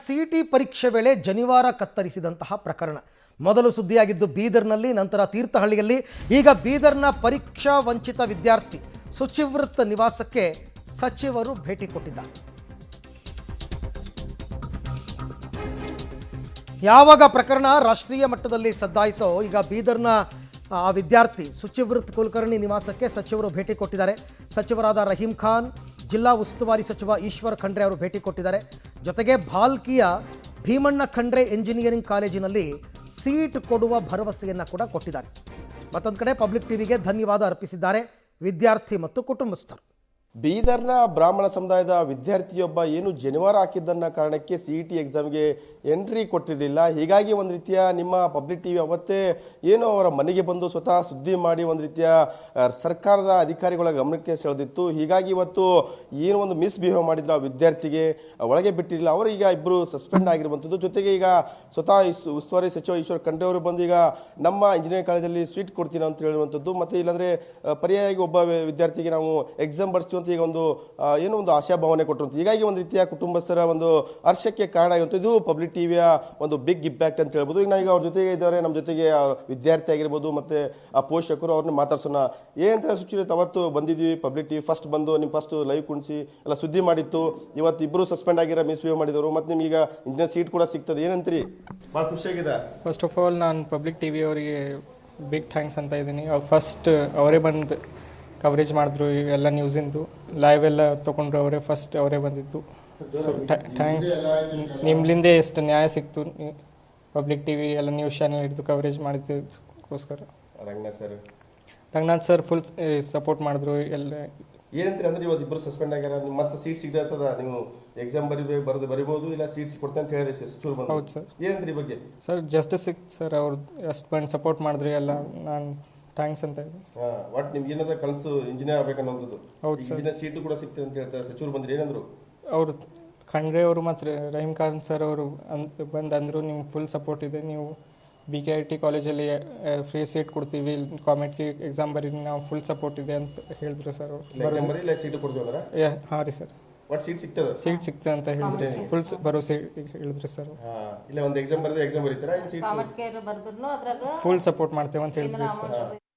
CET ಪರೀಕ್ಷೆ ವೇಳೆ ಜನಿವಾರ ಕತ್ತರಿಸಿದಂತಹ ಪ್ರಕರಣ ಮೊದಲು ಸುದ್ದಿಯಾಗಿದ್ದು ಬೀದರ್ನಲ್ಲಿ, ನಂತರ ತೀರ್ಥಹಳ್ಳಿಯಲ್ಲಿ. ಈಗ ಬೀದರ್ನ ಪರೀಕ್ಷಾ ವಂಚಿತ ವಿದ್ಯಾರ್ಥಿ ಶುಚಿವೃತ್ ನಿವಾಸಕ್ಕೆ ಸಚಿವರು ಭೇಟಿ ಕೊಟ್ಟಿದ್ದಾರೆ. ಯಾವಾಗ ಪ್ರಕರಣ ರಾಷ್ಟ್ರೀಯ ಮಟ್ಟದಲ್ಲಿ ಸದ್ದಾಯಿತೋ, ಈಗ ಬೀದರ್ನ ಆ ವಿದ್ಯಾರ್ಥಿ ಶುಚಿವೃತ್ ಕುಲಕರ್ಣಿ ನಿವಾಸಕ್ಕೆ ಸಚಿವರು ಭೇಟಿ ಕೊಟ್ಟಿದ್ದಾರೆ. ಸಚಿವರಾದ ರಹೀಂ ಖಾನ್, ಜಿಲ್ಲಾ ಉಸ್ತುವಾರಿ ಸಚಿವ ಈಶ್ವರ್ ಖಂಡ್ರೆ ಅವರು ಭೇಟಿ ಕೊಟ್ಟಿದ್ದಾರೆ. ಜೊತೆಗೆ ಭಾಲ್ಕಿಯ ಭೀಮಣ್ಣ ಖಂಡ್ರೆ ಎಂಜಿನಿಯರಿಂಗ್ ಕಾಲೇಜಿನಲ್ಲಿ ಸೀಟ್ ಕೊಡುವ ಭರವಸೆಯನ್ನು ಕೂಡ ಕೊಟ್ಟಿದ್ದಾರೆ. ಮತ್ತೊಂದು ಕಡೆ ಪಬ್ಲಿಕ್ ಟಿವಿಗೆ ಧನ್ಯವಾದ ಅರ್ಪಿಸಿದ್ದಾರೆ ವಿದ್ಯಾರ್ಥಿ ಮತ್ತು ಕುಟುಂಬಸ್ಥರು. ಬೀದರ್ನ ಬ್ರಾಹ್ಮಣ ಸಮುದಾಯದ ವಿದ್ಯಾರ್ಥಿಯೊಬ್ಬ ಏನು ಜನಿವಾರ ಹಾಕಿದ್ದನ್ನ ಕಾರಣಕ್ಕೆ ಸಿಇಟಿ ಎಕ್ಸಾಮ್ಗೆ ಎಂಟ್ರಿ ಕೊಟ್ಟಿರಲಿಲ್ಲ. ಹೀಗಾಗಿ ಒಂದು ರೀತಿಯ ನಿಮ್ಮ ಪಬ್ಲಿಕ್ ಟಿವಿ ಅವತ್ತೇ ಏನು ಅವರ ಮನೆಗೆ ಬಂದು ಸ್ವತಃ ಸುದ್ದಿ ಮಾಡಿ ಒಂದು ರೀತಿಯ ಸರ್ಕಾರದ ಅಧಿಕಾರಿಗಳ ಗಮನಕ್ಕೆ ಸೆಳೆದಿತ್ತು. ಹೀಗಾಗಿ ಇವತ್ತು ಏನು ಒಂದು ಮಿಸ್ಬಿಹೇವ್ ಮಾಡಿದ್ರು ಆ ವಿದ್ಯಾರ್ಥಿಗೆ ಒಳಗೆ ಬಿಟ್ಟಿರಲಿಲ್ಲ. ಅವರು ಈಗ ಇಬ್ಬರು ಸಸ್ಪೆಂಡ್ ಆಗಿರುವಂಥದ್ದು. ಜೊತೆಗೆ ಈಗ ಸ್ವತಃ ಉಸ್ತುವಾರಿ ಸಚಿವ ಈಶ್ವರ್ ಖಂಡ್ರೆ ಅವರು ಬಂದು ಈಗ ನಮ್ಮ ಇಂಜಿನಿಯರಿಂಗ್ ಕಾಲೇಜಲ್ಲಿ ಸ್ವೀಟ್ ಕೊಡ್ತೀನಿ ಅಂತ ಹೇಳುವಂಥದ್ದು, ಮತ್ತೆ ಇಲ್ಲಾಂದ್ರೆ ಪರ್ಯಾಯವಾಗಿ ಒಬ್ಬ ವಿದ್ಯಾರ್ಥಿಗೆ ನಾವು ಎಕ್ಸಾಮ್ ಬರ್ತೀವಿ ಈಗ ಒಂದು ಏನೋ ಒಂದು ಆಶಾಭಾವನೆ ಕೊಟ್ಟರು. ಹೀಗಾಗಿ ಒಂದು ರೀತಿಯ ಕುಟುಂಬಸ್ಥರ ಒಂದು ಹರ್ಷಕ್ಕೆ ಕಾರಣ ಆಗಿರುತ್ತದೆ. ಇದು ಪಬ್ಲಿಕ್ ಟಿವಿಯ ಒಂದು ಬಿಗ್ ಇಂಪ್ಯಾಕ್ಟ್ ಅಂತ ಹೇಳ್ಬೋದು. ಈಗ ನಾವೀಗ ಅವ್ರ ಜೊತೆಗೆ ಇದ್ದಾರೆ, ನಮ್ಮ ಜೊತೆಗೆ ವಿದ್ಯಾರ್ಥಿ ಆಗಿರ್ಬೋದು ಮತ್ತೆ ಆ ಪೋಷಕರು, ಅವ್ರನ್ನ ಮಾತಾಡ್ಸೋಣ. ಏನಂತ ಸುಚಿತ ಅವತ್ತು ಬಂದಿದ್ವಿ ಪಬ್ಲಿಕ್ ಟಿವಿ ಫಸ್ಟ್ ಬಂದು ನಿಮ್ಮ ಫಸ್ಟ್ ಲೈವ್ ಕುಣಿಸಿ ಎಲ್ಲ ಸುದ್ದಿ ಮಾಡಿತ್ತು. ಇವತ್ತು ಇಬ್ಬರು ಸಸ್ಪೆಂಡ್ ಆಗಿರೋ ಮಿಸ್ಬಿಹೇವ್ ಮಾಡಿದವರು, ಮತ್ತೆ ನಿಮ್ಗೆ ಈಗ ಇಂಜಿನಿಯರ್ ಸೀಟ್ ಕೂಡ ಸಿಗ್ತದೆ, ಏನಂತೀರಿ? ಭಾಳ ಖುಷಿಯಾಗಿದೆ. ಫಸ್ಟ್ ಆಫ್ ಆಲ್ ನಾನು ಪಬ್ಲಿಕ್ ಟಿವಿ ಅವರಿಗೆ ಬಿಗ್ ಥ್ಯಾಂಕ್ಸ್ ಅಂತ ಇದ್ದೀನಿ. ಫಸ್ಟ್ ಅವರೇ ಬಂದು ಕವರೇಜ್ ಮಾಡಿದ್ರು, ಎಲ್ಲ ನ್ಯೂಸಿಂದು ಲೈವ್ ಎಲ್ಲ ತೊಗೊಂಡ್ರು, ಅವರೇ ಬಂದಿದ್ದು. So thanks. ನಿಮ್ಮಿಂದ ಎಷ್ಟು ನ್ಯಾಯ ಸಿಕ್ತು, ಪಬ್ಲಿಕ್ ಟಿವಿ ಎಲ್ಲ ನ್ಯೂಸ್ ಚಾನೆಲ್ ಹಿಡಿದು ಕವರೇಜ್ ಮಾಡಿದ್ದಕ್ಕೋಸ್ಕರ. ರಂಗನಾಥ್ ಸರ್ ಫುಲ್ ಸಪೋರ್ಟ್ ಮಾಡಿದ್ರು. ಎಲ್ಲ ಏನಂತೀರಿ ಅಂದ್ರೆ ಇವತ್ತು ಇಬ್ಬರು ಸಸ್ಪೆಂಡ್ ಆಗ್ಯಾರ, ನಿಮ್ಮ ಮತ್ತೆ ಸೀಟ್ ಸಿಗ್ತದ, ನೀವು ಎಕ್ಸಾಮ್ ಬರಿಬೋದು, ಇಲ್ಲ ಸೀಟ್ಸ್ ಕೊಡ್ತೇನೆ ಅಂತ ಹೇಳಿ ಸಚಿವರು ಬಂದು. ಹೌದು ಸರ್. ಏನಂತೀರಿ ಬಗ್ಗೆ? ಸರ್ ಜಸ್ಟಿಸ್ ಸಿಕ್ತು ಸರ್, ಅವ್ರು ಅಷ್ಟು ಬಂದು ಸಪೋರ್ಟ್ ಮಾಡಿದ್ರು ಎಲ್ಲ. ನಾನು ಥ್ಯಾಂಕ್ಸ್ ಅಂತ ಇದೆ. ಒಟ್ಟು ನಿಮ್ಗೆ ಏನಾದ್ರು ಕನಸು ಇಂಜಿನಿಯರ್ ಆಗ್ಬೇಕನ್ನೋದು? ಹೌದು ಸರ್. ಇಂಜಿನಿಯರ್ ಸೀಟು ಕೂಡ ಸಿಗ್ತದೆ ಅಂತ ಹೇಳ್ತಾರೆ. ಸಚಿವರು ಬಂದ್ರೆ ಏನಂದ್ರು? ಅವರು ಖಂಡ್ರೆ ಅವರು ಮತ್ತು ರಹೀಂ ಖಾನ್ ಸರ್ ಅವರು ಅಂದರು ನಿಮ್ಗೆ ಫುಲ್ ಸಪೋರ್ಟ್ ಇದೆ, ನೀವು BKIT ಕಾಲೇಜಲ್ಲಿ ಫ್ರೀ ಸೀಟ್ ಕೊಡ್ತೀವಿ, ಕಾಮೆಂಟ್ಗೆ ಎಕ್ಸಾಮ್ ಬರೀರಿ, ನಾವು ಫುಲ್ ಸಪೋರ್ಟ್ ಇದೆ ಅಂತ ಹೇಳಿದ್ರು ಸರ್ ಅವರು. ಸೀಟು ಕೊಡ್ತೀವಿ? ಹಾಂ ರೀ ಸರ್. ಒಟ್ಟು ಸೀಟ್ ಸಿಗ್ತದೆ? ಸೀಟ್ ಸಿಗ್ತದೆ ಅಂತ ಹೇಳಿದ್ರಿ, ಫುಲ್ ಭರೋಸೆ ಹೇಳಿದ್ರಿ ಸರ್. ಇಲ್ಲ ಒಂದು ಎಕ್ಸಾಮ್ ಬರೆದ್ರೆ ಎಕ್ಸಾಮ್ ಬರೀತಾರ? ಫುಲ್ ಸಪೋರ್ಟ್ ಮಾಡ್ತೇವೆ ಅಂತ ಹೇಳಿದ್ರಿ ಸರ್.